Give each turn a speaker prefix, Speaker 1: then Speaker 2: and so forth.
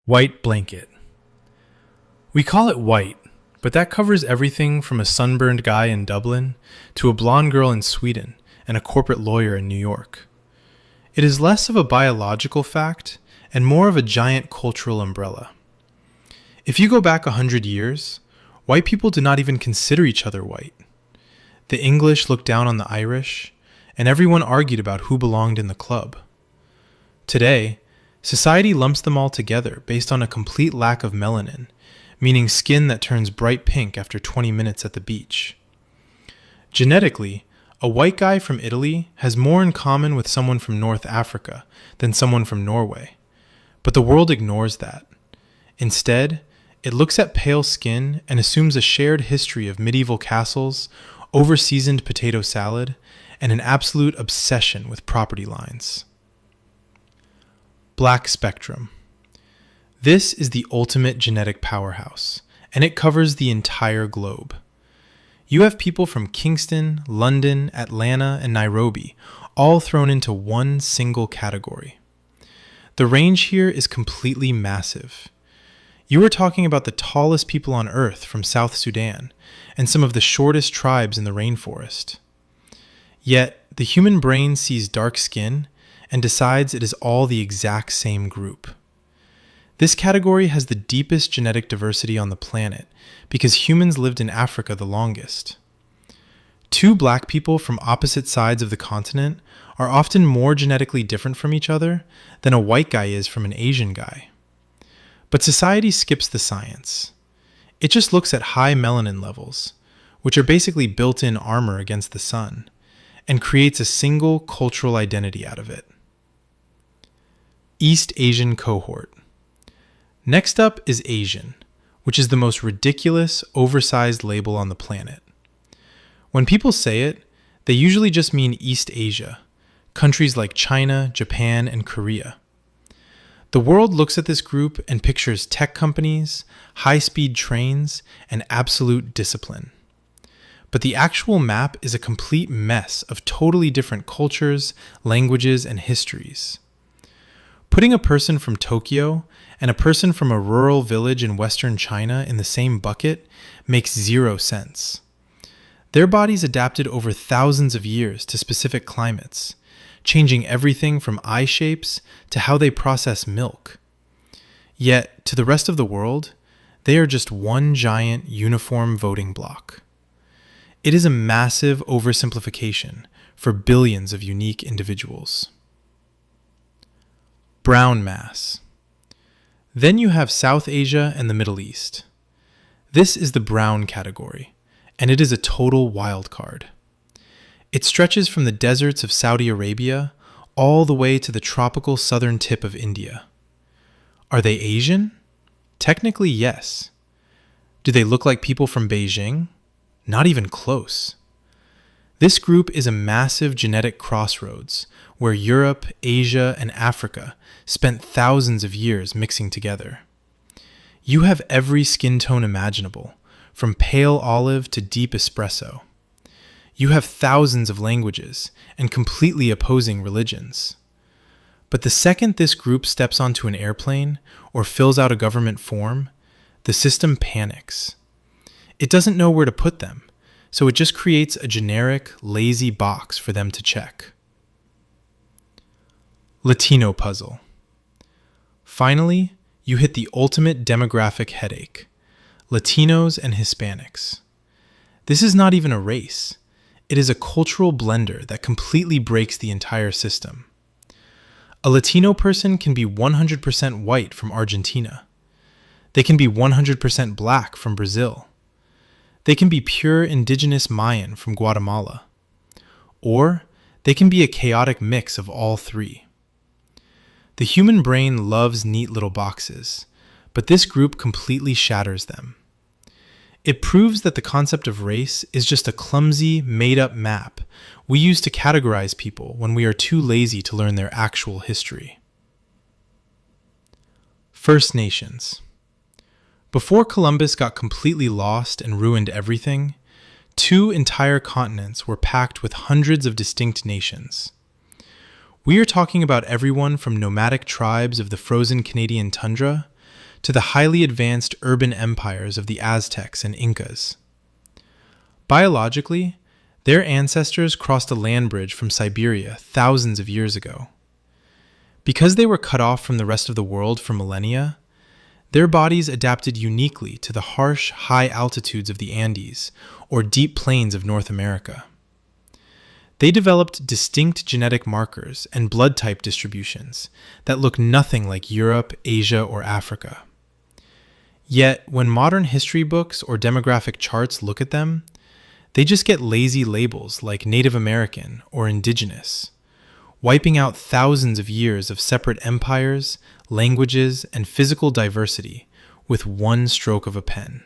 Speaker 1: White blanket. We call it white, but that covers everything from a sunburned guy in Dublin to a blonde girl in Sweden and a corporate lawyer in New York. It is less of a biological fact and more of a giant cultural umbrella. If you go back 100 years, white people did not even consider each other white. The English looked down on the Irish, and everyone argued about who belonged in the club. Today, society lumps them all together based on a complete lack of melanin, meaning skin that turns bright pink after 20 minutes at the beach. Genetically, a white guy from Italy has more in common with someone from North Africa than someone from Norway. But the world ignores that. Instead, it looks at pale skin and assumes a shared history of medieval castles, over-seasoned potato salad, and an absolute obsession with property lines. Black spectrum. This is the ultimate genetic powerhouse, and it covers the entire globe. You have people from Kingston, London, Atlanta, and Nairobi, all thrown into one single category. The range here is completely massive. You are talking about the tallest people on Earth from South Sudan, and some of the shortest tribes in the rainforest. Yet, the human brain sees dark skin and decides it is all the exact same group. This category has the deepest genetic diversity on the planet because humans lived in Africa the longest. Two black people from opposite sides of the continent are often more genetically different from each other than a white guy is from an Asian guy. But society skips the science. It just looks at high melanin levels, which are basically built-in armor against the sun, and creates a single cultural identity out of it. East Asian cohort. Next up is Asian, which is the most ridiculous, oversized label on the planet. When people say it, they usually just mean East Asia, countries like China, Japan, and Korea. The world looks at this group and pictures tech companies, high-speed trains, and absolute discipline. But the actual map is a complete mess of totally different cultures, languages, and histories. Putting a person from Tokyo and a person from a rural village in western China in the same bucket makes zero sense. Their bodies adapted over thousands of years to specific climates, changing everything from eye shapes to how they process milk. Yet, to the rest of the world, they are just one giant uniform voting bloc. It is a massive oversimplification for billions of unique individuals. Brown mass. Then you have South Asia and the Middle East. This is the brown category, and it is a total wild card. It stretches from the deserts of Saudi Arabia all the way to the tropical southern tip of India. Are they Asian? Technically, yes. Do they look like people from Beijing? Not even close. This group is a massive genetic crossroads where Europe, Asia, and Africa spent thousands of years mixing together. You have every skin tone imaginable, from pale olive to deep espresso. You have thousands of languages and completely opposing religions. But the second this group steps onto an airplane or fills out a government form, the system panics. It doesn't know where to put them, so it just creates a generic, lazy box for them to check. Latino Puzzle. Finally, you hit the ultimate demographic headache: Latinos and Hispanics. This is not even a race. It is a cultural blender that completely breaks the entire system. A Latino person can be 100% white from Argentina. They can be 100% black from Brazil. They can be pure indigenous Mayan from Guatemala. Or they can be a chaotic mix of all three. The human brain loves neat little boxes, but this group completely shatters them. It proves that the concept of race is just a clumsy, made-up map we use to categorize people when we are too lazy to learn their actual history. First Nations. Before Columbus got completely lost and ruined everything, 2 entire continents were packed with hundreds of distinct nations. We are talking about everyone from nomadic tribes of the frozen Canadian tundra to the highly advanced urban empires of the Aztecs and Incas. Biologically, their ancestors crossed a land bridge from Siberia thousands of years ago. Because they were cut off from the rest of the world for millennia, their bodies adapted uniquely to the harsh, high altitudes of the Andes or deep plains of North America. They developed distinct genetic markers and blood type distributions that look nothing like Europe, Asia, or Africa. Yet, when modern history books or demographic charts look at them, they just get lazy labels like Native American or Indigenous, wiping out thousands of years of separate empires, languages, and physical diversity with one stroke of a pen.